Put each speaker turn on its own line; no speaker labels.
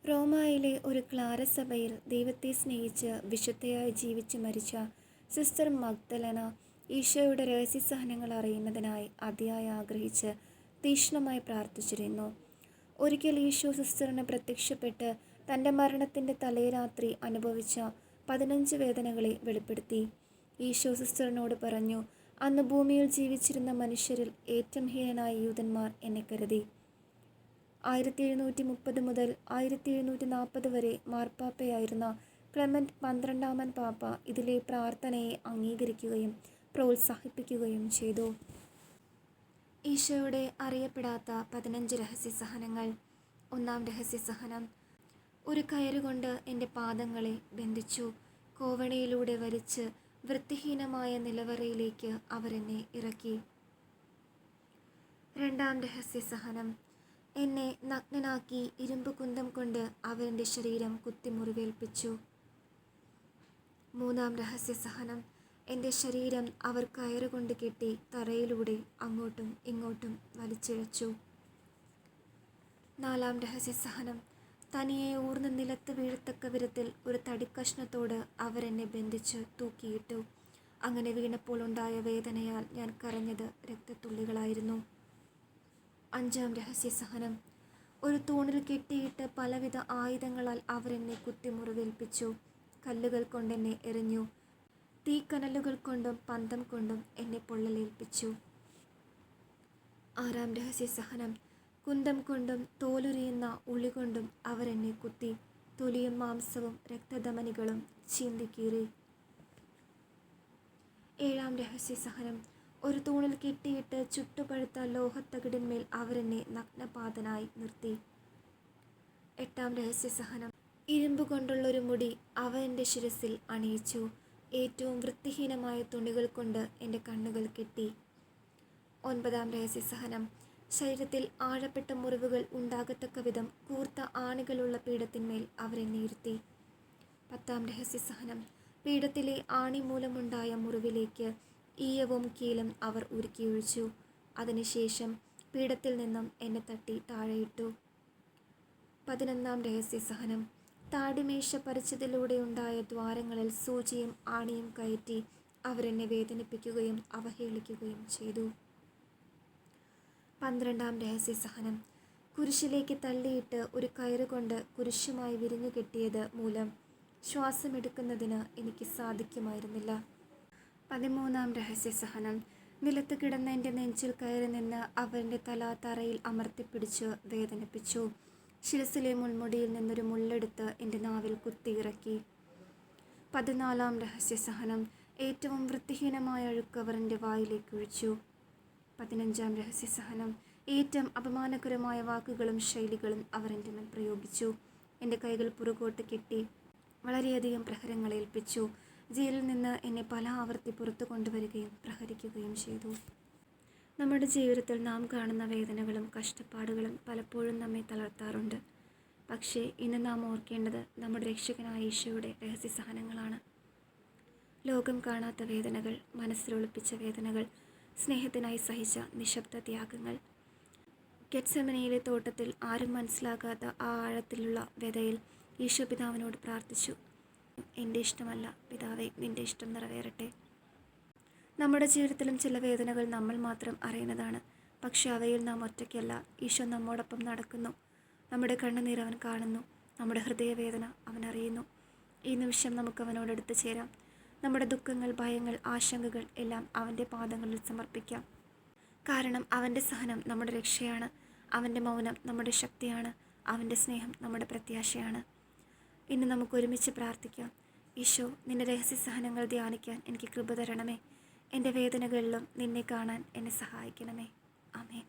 റോമായിലെ ഒരു ക്ലാരസഭയിൽ ദൈവത്തെ സ്നേഹിച്ച് വിശുദ്ധയായി ജീവിച്ച് മരിച്ച സിസ്റ്റർ മഗ്ദലന ഈശോയുടെ രഹസ്യസഹനങ്ങൾ അറിയുന്നതിനായി അതിയായി ആഗ്രഹിച്ച് തീക്ഷ്ണമായി പ്രാർത്ഥിച്ചിരുന്നു. ഒരിക്കൽ ഈശോ സിസ്റ്ററിന് പ്രത്യക്ഷപ്പെട്ട് തൻ്റെ മരണത്തിൻ്റെ തലേരാത്രി അനുഭവിച്ച 15 വേദനകളെ വെളിപ്പെടുത്തി. ഈശോ സിസ്റ്ററിനോട് പറഞ്ഞു, അന്ന് ഭൂമിയിൽ ജീവിച്ചിരുന്ന മനുഷ്യരിൽ ഏറ്റവും ഹീനനായ യൂതന്മാർ എന്നെ കരുതി. 1730 മുതൽ 1740 വരെ മാർപ്പാപ്പയായിരുന്ന ക്ലെമന്റ് 12-ാമൻ പാപ്പ ഇതിലെ പ്രാർത്ഥനയെ അംഗീകരിക്കുകയും പ്രോത്സാഹിപ്പിക്കുകയും ചെയ്തു. ഈശോയുടെ അറിയപ്പെടാത്ത 15 രഹസ്യസഹനങ്ങൾ. 1-ാം രഹസ്യസഹനം. ഒരു കയറുകൊണ്ട് എൻ്റെ പാദങ്ങളെ ബന്ധിച്ചു, കോവണിയിലൂടെ വലിച്ച് വൃത്തിഹീനമായ നിലവറയിലേക്ക് അവരെന്നെ ഇറക്കി. 2-ാം രഹസ്യസഹനം. എന്നെ നഗ്നനാക്കി ഇരുമ്പ് കുന്തം കൊണ്ട് അവരുടെ ശരീരം കുത്തി മുറിവേൽപ്പിച്ചു. 3-ാം രഹസ്യസഹനം. എൻ്റെ ശരീരം അവർ കയറുകൊണ്ട് കെട്ടി തറയിലൂടെ അങ്ങോട്ടും ഇങ്ങോട്ടും വലിച്ചിഴച്ചു. 4-ാം രഹസ്യസഹനം. തനിയെ ഊർന്ന് നിലത്ത് വീഴത്തക്ക വിധത്തിൽ ഒരു തടിക്കഷ്ണത്തോട് അവരെന്നെ ബന്ധിച്ച് തൂക്കിയിട്ടു. അങ്ങനെ വീണപ്പോൾ ഉണ്ടായ വേദനയാൽ ഞാൻ കരഞ്ഞത് രക്തത്തുള്ളികളായിരുന്നു. 5-ാം രഹസ്യസഹനം. ഒരു തൂണിൽ കെട്ടിയിട്ട് പലവിധ ആയുധങ്ങളാൽ അവരെന്നെ കുത്തി മുറിവേൽപ്പിച്ചു. കല്ലുകൾ കൊണ്ടെന്നെ എറിഞ്ഞു, തീക്കനലുകൾ കൊണ്ടും പന്തം കൊണ്ടും എന്നെ പൊള്ളലേൽപ്പിച്ചു. 6-ാം രഹസ്യസഹനം. കുന്തം കൊണ്ടും തോലുരിയുന്ന ഉളി കൊണ്ടും അവരെന്നെ കുത്തി, തൊലിയും മാംസവും രക്തധമനികളും ചീന്തിക്കീറി. 7-ാം രഹസ്യസഹനം. ഒരു തൂണിൽ കെട്ടിയിട്ട് ചുട്ടുപഴുത്ത ലോഹത്തകിടിന്മേൽ അവരെന്നെ നഗ്നപാതനായി നിർത്തി. 8-ാം രഹസ്യസഹനം. ഇരുമ്പ് കൊണ്ടുള്ളൊരു മുടി അവ എൻ്റെ ശിരസിൽ അണിയിച്ചു. ഏറ്റവും വൃത്തിഹീനമായ തുണികൾ കൊണ്ട് എൻ്റെ കണ്ണുകൾ കെട്ടി. 9-ാം രഹസ്യസഹനം. ശരീരത്തിൽ ആഴപ്പെട്ട മുറിവുകൾ ഉണ്ടാകത്തക്ക വിധം കൂർത്ത ആണികളുള്ള പീഠത്തിന്മേൽ അവരെന്നെ ഇരുത്തി. 10-ാം രഹസ്യസഹനം. പീഠത്തിലെ ആണി മൂലമുണ്ടായ മുറിവിലേക്ക് ഈയവും കീലും അവർ ഉരുക്കിയൊഴിച്ചു. അതിനുശേഷം പീഠത്തിൽ നിന്നും എന്നെ തട്ടി താഴെയിട്ടു. 11-ാം രഹസ്യസഹനം. താടിമേശ പറിച്ചതിലൂടെ ഉണ്ടായ ദ്വാരങ്ങളിൽ സൂചിയും ആണിയും കയറ്റി അവരെന്നെ വേദനിപ്പിക്കുകയും അവഹേളിക്കുകയും ചെയ്തു. 12-ാം രഹസ്യസഹനം. കുരിശിലേക്ക് തള്ളിയിട്ട് ഒരു കയറുകൊണ്ട് കുരിശുമായി വിരിഞ്ഞു കെട്ടിയത് മൂലം ശ്വാസമെടുക്കുന്നതിന് എനിക്ക് സാധിക്കുമായിരുന്നില്ല. 13-ാം രഹസ്യസഹനം. നിലത്ത് കിടന്ന എൻ്റെ നെഞ്ചിൽ കയറി നിന്ന് അവരുടെ തല തറയിൽ അമർത്തിപ്പിടിച്ച് വേദനിപ്പിച്ചു. ശിരസിലെ മുൾമുടിയിൽ നിന്നൊരു മുള്ളെടുത്ത് എൻ്റെ നാവിൽ കുത്തിയിറക്കി. 14-ാം രഹസ്യസഹനം. ഏറ്റവും വൃത്തിഹീനമായ അഴുക്ക് അവർ എൻ്റെ വായിലേക്ക് ഒഴിച്ചു. 15-ാം രഹസ്യസഹനം. ഏറ്റവും അപമാനകരമായ വാക്കുകളും ശൈലികളും അവർ എൻ്റെ മേൽ പ്രയോഗിച്ചു. എൻ്റെ കൈകൾ പുറകോട്ട് കെട്ടി വളരെയധികം പ്രഹരങ്ങൾ ഏൽപ്പിച്ചു. ജയിലിൽ നിന്ന് എന്നെ പല ആവർത്തി പുറത്തു കൊണ്ടുവരികയും പ്രഹരിക്കുകയും ചെയ്തു. നമ്മുടെ ജീവിതത്തിൽ നാം കാണുന്ന വേദനകളും കഷ്ടപ്പാടുകളും പലപ്പോഴും നമ്മെ തളർത്താറുണ്ട്. പക്ഷേ ഇന്ന് നാം ഓർക്കേണ്ടത് നമ്മുടെ രക്ഷകനായ ഈശോയുടെ രഹസ്യസഹനങ്ങളാണ്. ലോകം കാണാത്ത വേദനകൾ, മനസ്സിലൊളിപ്പിച്ച വേദനകൾ, സ്നേഹത്തിനായി സഹിച്ച നിശബ്ദ ത്യാഗങ്ങൾ. ഗെത്സമനയിലെ തോട്ടത്തിൽ ആരും മനസ്സിലാകാത്ത ആ ആഴത്തിലുള്ള വ്യതയിൽ ഈശോ പിതാവിനോട് പ്രാർത്ഥിച്ചു, എൻ്റെ ഇഷ്ടമല്ല പിതാവേ, നിൻ്റെ ഇഷ്ടം നിറവേറട്ടെ. നമ്മുടെ ജീവിതത്തിലും ചില വേദനകൾ നമ്മൾ മാത്രം അറിയുന്നതാണ്. പക്ഷെ അവയിൽ നാം ഒറ്റയ്ക്കല്ല. ഈശോ നമ്മോടൊപ്പം നടക്കുന്നു. നമ്മുടെ കണ്ണുനീർ അവൻ കാണുന്നു. നമ്മുടെ ഹൃദയവേദന അവൻ അറിയുന്നു. ഈ നിമിഷം നമുക്ക് അവനോടടുത്ത് ചേരാം. നമ്മുടെ ദുഃഖങ്ങൾ, ഭയങ്ങൾ, ആശങ്കകൾ എല്ലാം അവൻ്റെ പാദങ്ങളിൽ സമർപ്പിക്കാം. കാരണം അവൻ്റെ സഹനം നമ്മുടെ രക്ഷയാണ്. അവൻ്റെ മൗനം നമ്മുടെ ശക്തിയാണ്. അവൻ്റെ സ്നേഹം നമ്മുടെ പ്രത്യാശയാണ്. ഇന്ന് നമുക്ക് ഒരുമിച്ച് പ്രാർത്ഥിക്കാം. ഈശോ, നിൻ്റെ രഹസ്യസഹനങ്ങൾ ധ്യാനിക്കാൻ എനിക്ക് കൃപ തരണമേ. എൻ്റെ വേദനകളിലും നിന്നെ കാണാൻ എന്നെ സഹായിക്കണമേ. ആമേൻ.